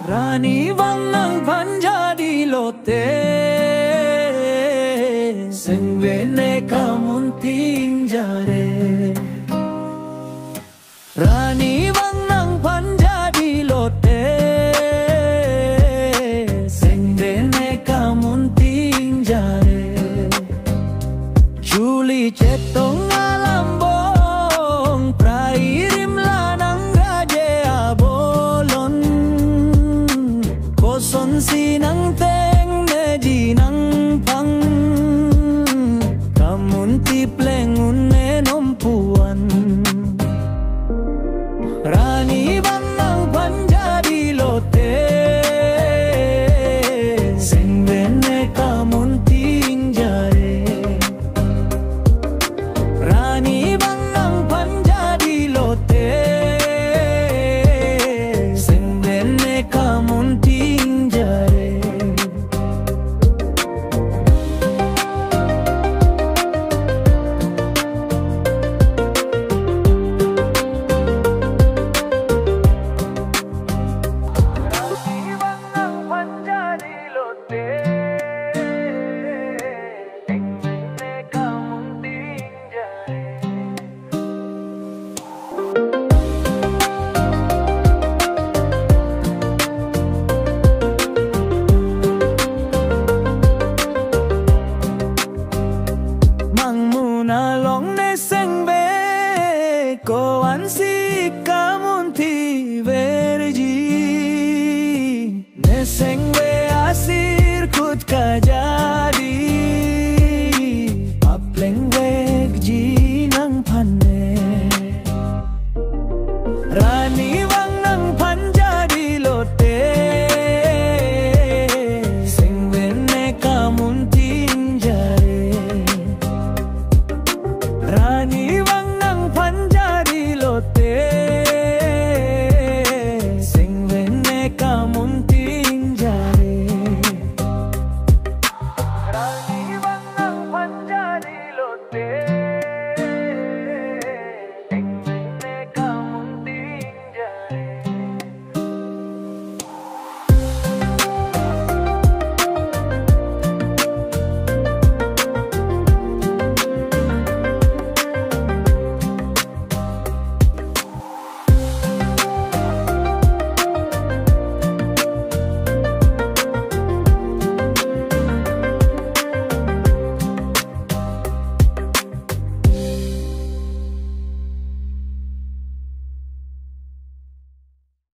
Rani Wangang Panjadi Lote Sing Bene Kamunting Jare Rani Wangang Panjadi Lote Sing Bene Kamunting Jare Juli Cetong Alambong Prairim Lanang Raje Abolon Koson Sinang Teng Neji Nang Pang Kamunti Plengun Nenompuan Rani Wangang Panjadi Lote Sing Bene Kamunting Jare Rani Wangang Panjadi Lote Sing Bene Kamunting Jare Mang Muna Long Ne Seng Be Ko An Si